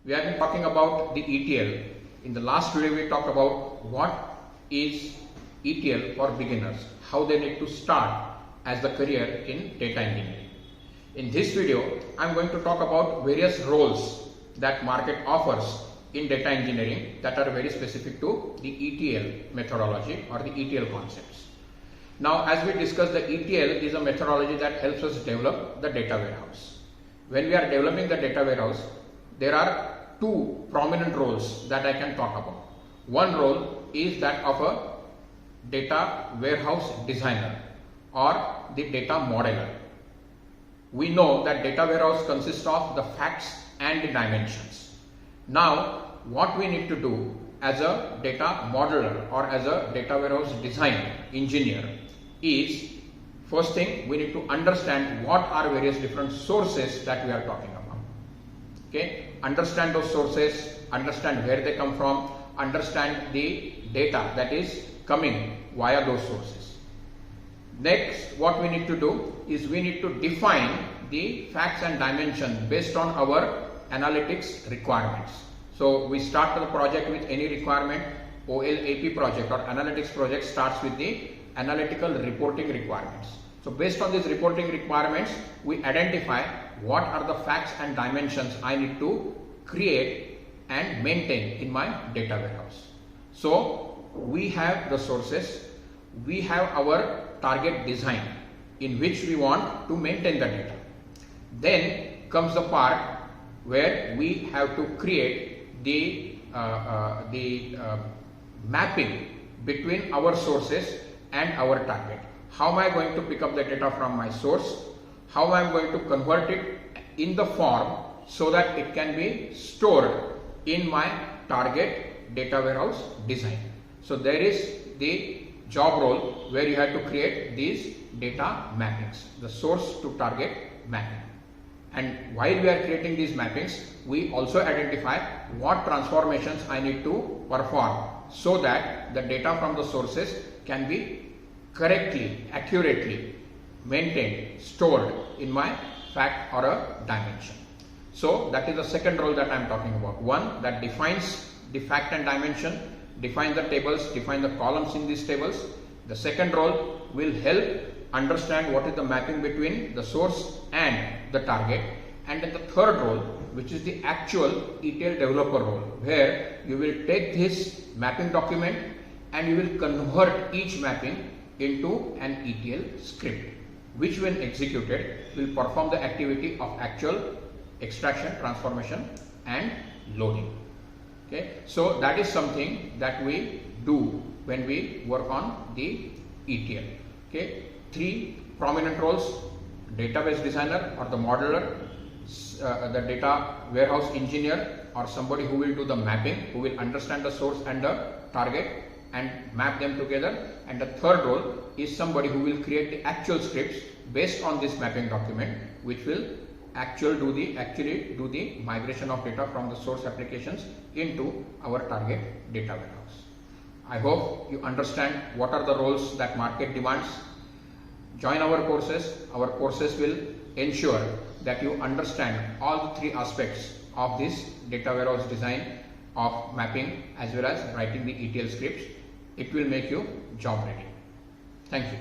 We have been talking about the ETL. In the last video we talked about what is ETL for beginners, how they need to start as the career in data engineering. In this video I am going to talk about various roles that market offers in data engineering that are very specific to the ETL methodology or the ETL concepts. Now, as we discussed, the ETL is a methodology that helps us develop the data warehouse. When we are developing the data warehouse, there are two prominent roles that I can talk about. One role is that of a data warehouse designer or the data modeler. We know that data warehouse consists of the facts and the dimensions. Now, what we need to do as a data modeler or as a data warehouse design engineer is, first thing, we need to understand what are various different sources that we are talking about. Okay, understand those sources, understand where they come from, understand the data that is coming via those sources. Next, what we need to do is we need to define the facts and dimensions based on our analytics requirements. So we start the project with any requirement. OLAP project or analytics project starts with the analytical reporting requirements. So based on these reporting requirements, we identify what are the facts and dimensions I need to create and maintain in my data warehouse. So we have the sources, we have our target design in which we want to maintain the data. Then comes the part where we have to create the mapping between our sources and our target. How am I going to pick up the data from my source? How am I going to convert it in the form so that it can be stored in my target data warehouse design? So there is the job role where you have to create these data mappings, the source to target mapping. And while we are creating these mappings, we also identify what transformations I need to perform so that the data from the sources can be correctly, accurately maintained, stored in my fact or a dimension. So that is the second role that I am talking about. One that defines the fact and dimension, defines the tables, define the columns in these tables. The second role will help understand what is the mapping between the source and the target. And then the third role, which is the actual ETL developer role, where you will take this mapping document and you will convert each mapping into an ETL script, which when executed will perform the activity of actual extraction, transformation and loading. Okay, so that is something that we do when we work on the ETL. Okay, three prominent roles: database designer or the modeler, the data warehouse engineer or somebody who will do the mapping, who will understand the source and the target and map them together, and the third role is somebody who will create the actual scripts based on this mapping document, which will actually do the migration of data from the source applications into our target data warehouse. I hope you understand what are the roles that market demands. Join our courses. Our courses will ensure that you understand all the three aspects of this data warehouse design, of mapping as well as writing the ETL scripts. It will make you job ready. Thank you.